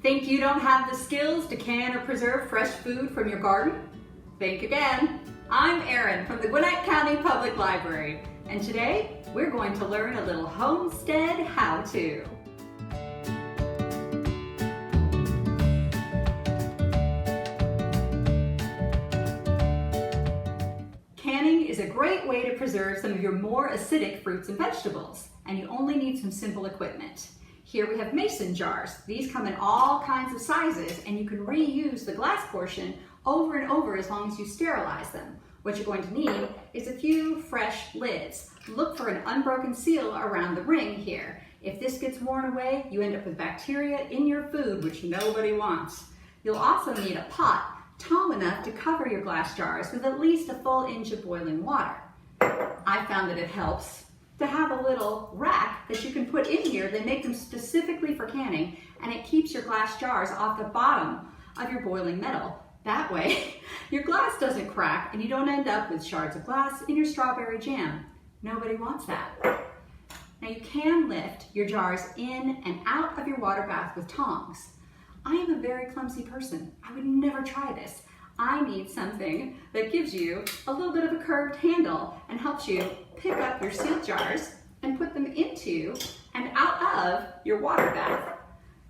Think you don't have the skills to can or preserve fresh food from your garden? Think again. I'm Erin from the Gwinnett County Public Library, and today we're going to learn a little homestead how-to. Canning is a great way to preserve some of your more acidic fruits and vegetables, and you only need some simple equipment. Here we have mason jars. These come in all kinds of sizes, and you can reuse the glass portion over and over as long as you sterilize them. What you're going to need is a few fresh lids. Look for an unbroken seal around the ring here. If this gets worn away, you end up with bacteria in your food, which nobody wants. You'll also need a pot tall enough to cover your glass jars with at least a full inch of boiling water. I found that it helps to have a little rack that you can put in here. They make them specifically for canning, and it keeps your glass jars off the bottom of your boiling metal. That way, your glass doesn't crack and you don't end up with shards of glass in your strawberry jam. Nobody wants that. Now you can lift your jars in and out of your water bath with tongs. I am a very clumsy person. I would never try this. I need something that gives you a little bit of a curved handle and helps you pick up your sealed jars and put them into and out of your water bath.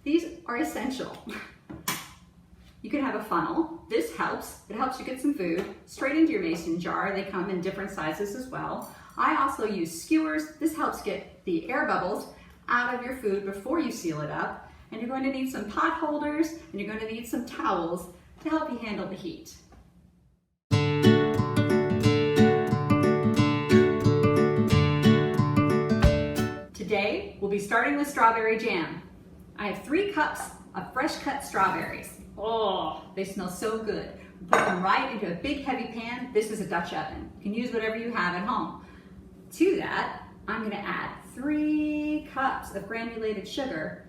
These are essential. You can have a funnel. This helps. It helps you get some food straight into your mason jar. They come in different sizes as well. I also use skewers. This helps get the air bubbles out of your food before you seal it up. And you're going to need some pot holders, and you're going to need some towels to help you handle the heat. Today, we'll be starting with strawberry jam. I have 3 cups of fresh cut strawberries. Oh, they smell so good. Put them right into a big heavy pan. This is a Dutch oven. You can use whatever you have at home. To that, I'm going to add 3 cups of granulated sugar,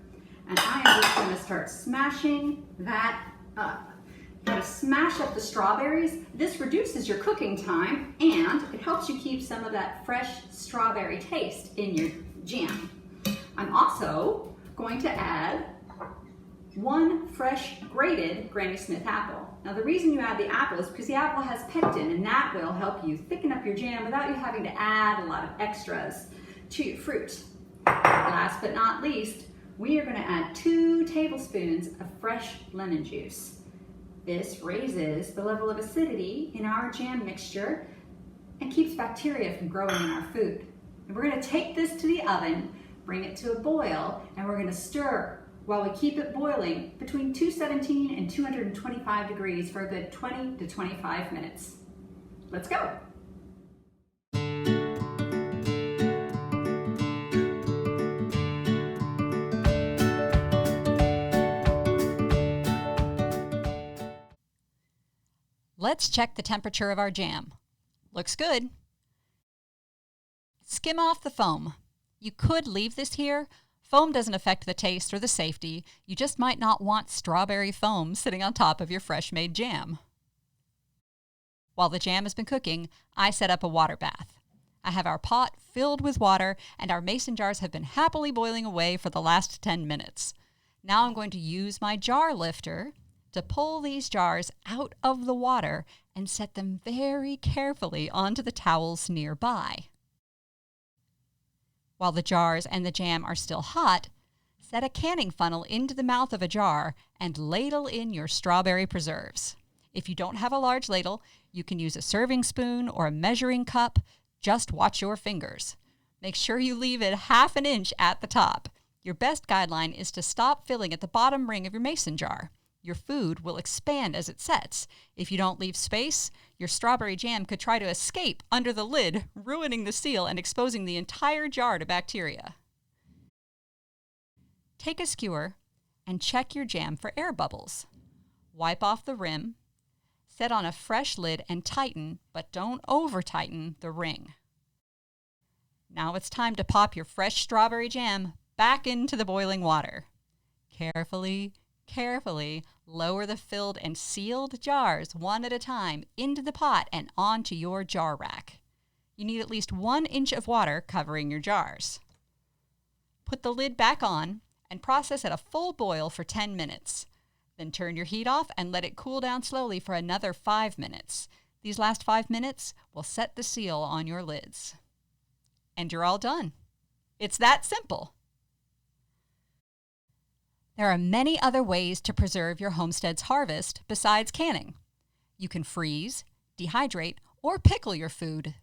and I am just going to start smashing that up. You're going to smash up the strawberries. This reduces your cooking time, and it helps you keep some of that fresh strawberry taste in your jam. I'm also going to add 1 fresh grated Granny Smith apple. Now the reason you add the apple is because the apple has pectin, and that will help you thicken up your jam without you having to add a lot of extras to your fruit. Last but not least, we are going to add 2 tablespoons of fresh lemon juice. This raises the level of acidity in our jam mixture and keeps bacteria from growing in our food. And we're going to take this to the oven, bring it to a boil, and we're going to stir while we keep it boiling between 217 and 225 degrees for a good 20 to 25 minutes. Let's go. Let's check the temperature of our jam. Looks good. Skim off the foam. You could leave this here. Foam doesn't affect the taste or the safety. You just might not want strawberry foam sitting on top of your fresh-made jam. While the jam has been cooking, I set up a water bath. I have our pot filled with water, and our mason jars have been happily boiling away for the last 10 minutes. Now I'm going to use my jar lifter to pull these jars out of the water and set them very carefully onto the towels nearby. While the jars and the jam are still hot, set a canning funnel into the mouth of a jar and ladle in your strawberry preserves. If you don't have a large ladle, you can use a serving spoon or a measuring cup. Just watch your fingers. Make sure you leave it ½ an inch at the top. Your best guideline is to stop filling at the bottom ring of your mason jar. Your food will expand as it sets. If you don't leave space, your strawberry jam could try to escape under the lid, ruining the seal and exposing the entire jar to bacteria. Take a skewer and check your jam for air bubbles. Wipe off the rim, set on a fresh lid and tighten, but don't over-tighten the ring. Now it's time to pop your fresh strawberry jam back into the boiling water. Carefully lower the filled and sealed jars one at a time into the pot and onto your jar rack. You need at least 1 inch of water covering your jars. Put the lid back on and process at a full boil for 10 minutes. Then turn your heat off and let it cool down slowly for another 5 minutes. These last 5 minutes will set the seal on your lids. And you're all done. It's that simple. There are many other ways to preserve your homestead's harvest besides canning. You can freeze, dehydrate, or pickle your food.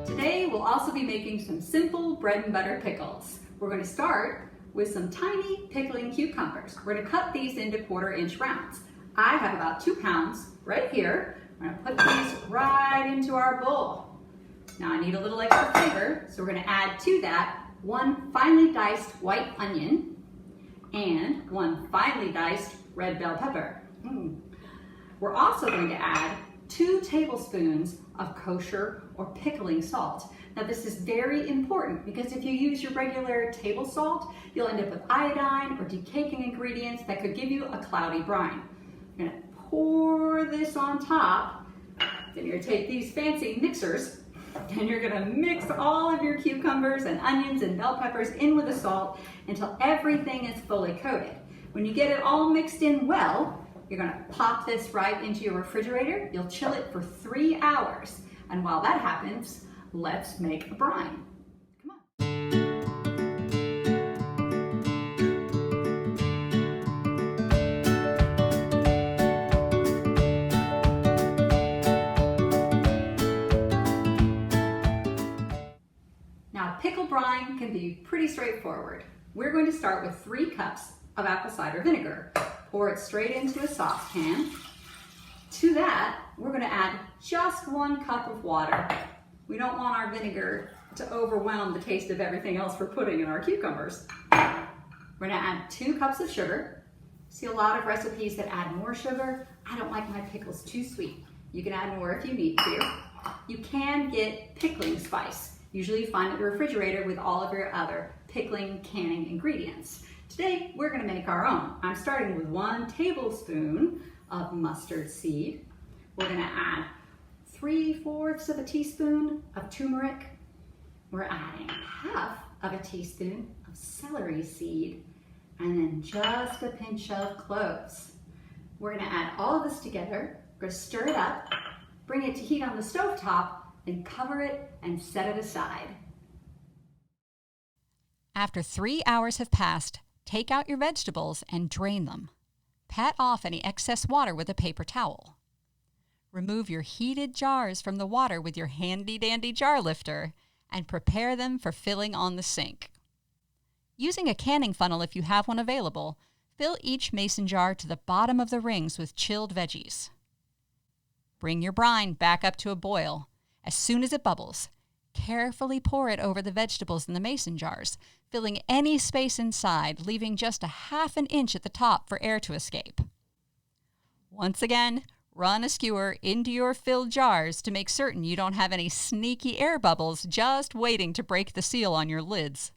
Today we'll also be making some simple bread and butter pickles. We're going to start with some tiny pickling cucumbers. We're going to cut these into 1/4-inch rounds. I have about 2 pounds right here. We're going to put these right into our bowl. Now I need a little extra flavor, so we're going to add to that 1 finely diced white onion and 1 finely diced red bell pepper. We're also going to add 2 tablespoons of kosher or pickling salt. Now this is very important because if you use your regular table salt, you'll end up with iodine or decaking ingredients that could give you a cloudy brine. You're gonna pour this on top, then you're gonna take these fancy mixers and you're gonna mix all of your cucumbers and onions and bell peppers in with the salt until everything is fully coated. When you get it all mixed in well, you're gonna pop this right into your refrigerator. You'll chill it for 3 hours. And while that happens, let's make a brine. Come on. Now, pickle brine can be pretty straightforward. We're going to start with 3 cups of apple cider vinegar. Pour it straight into a saucepan. To that, we're going to add just 1 cup of water. We don't want our vinegar to overwhelm the taste of everything else we're putting in our cucumbers. We're going to add 2 cups of sugar. See a lot of recipes that add more sugar. I don't like my pickles too sweet. You can add more if you need to. You can get pickling spice. Usually you find it in the refrigerator with all of your other pickling, canning ingredients. Today, we're going to make our own. I'm starting with 1 tablespoon of mustard seed. We're going to add 3/4 of a teaspoon of turmeric. We're adding 1/2 of a teaspoon of celery seed, and then just a pinch of cloves. We're going to add all of this together. We're going to stir it up, bring it to heat on the stovetop, then cover it and set it aside. After 3 hours have passed, take out your vegetables and drain them. Pat off any excess water with a paper towel. Remove your heated jars from the water with your handy-dandy jar lifter and prepare them for filling on the sink. Using a canning funnel if you have one available, fill each mason jar to the bottom of the rings with chilled veggies. Bring your brine back up to a boil. As soon as it bubbles, carefully pour it over the vegetables in the mason jars, filling any space inside, leaving just a 1/2 inch at the top for air to escape. Once again, run a skewer into your filled jars to make certain you don't have any sneaky air bubbles just waiting to break the seal on your lids.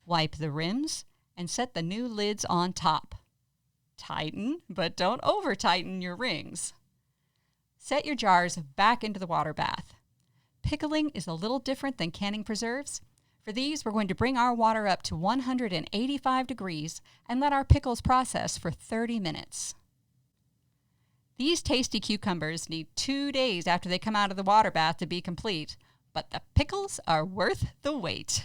Wipe the rims and set the new lids on top. Tighten, but don't over-tighten your rings. Set your jars back into the water bath. Pickling is a little different than canning preserves. For these, we're going to bring our water up to 185 degrees and let our pickles process for 30 minutes. These tasty cucumbers need 2 days after they come out of the water bath to be complete, but the pickles are worth the wait.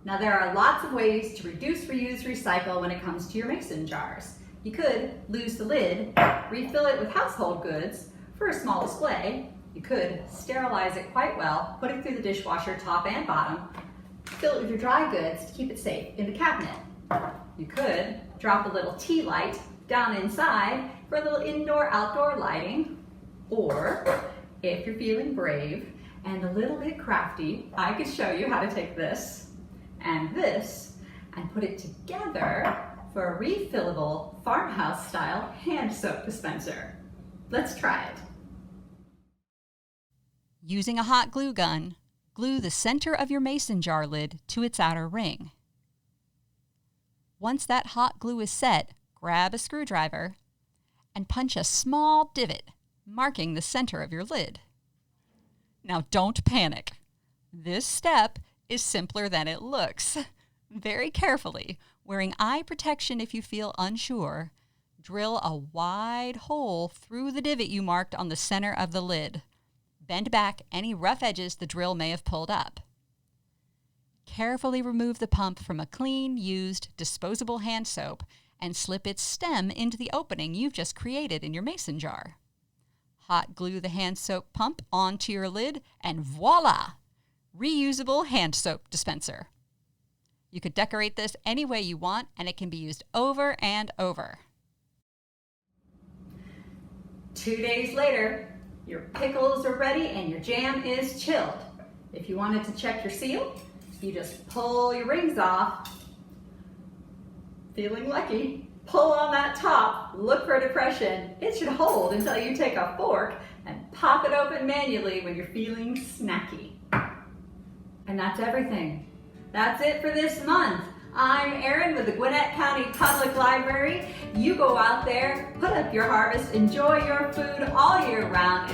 Now there are lots of ways to reduce, reuse, recycle when it comes to your mason jars. You could lose the lid, refill it with household goods for a small display. You could sterilize it quite well, put it through the dishwasher top and bottom, fill it with your dry goods to keep it safe in the cabinet. You could drop a little tea light down inside for a little indoor-outdoor lighting, or if you're feeling brave and a little bit crafty, I could show you how to take this and put it together for a refillable farmhouse-style hand soap dispenser. Let's try it. Using a hot glue gun, glue the center of your mason jar lid to its outer ring. Once that hot glue is set, grab a screwdriver and punch a small divot, marking the center of your lid. Now don't panic. This step is simpler than it looks. Very carefully, wearing eye protection if you feel unsure, drill a wide hole through the divot you marked on the center of the lid. Bend back any rough edges the drill may have pulled up. Carefully remove the pump from a clean, used, disposable hand soap and slip its stem into the opening you've just created in your mason jar. Hot glue the hand soap pump onto your lid and voila! Reusable hand soap dispenser. You could decorate this any way you want and it can be used over and over. 2 days later, your pickles are ready and your jam is chilled. If you wanted to check your seal, you just pull your rings off. Feeling lucky, pull on that top, look for a depression. It should hold until you take a fork and pop it open manually when you're feeling snacky. And that's everything. That's it for this month. I'm Erin with the Gwinnett County Public Library. You go out there, put up your harvest, enjoy your food all year round,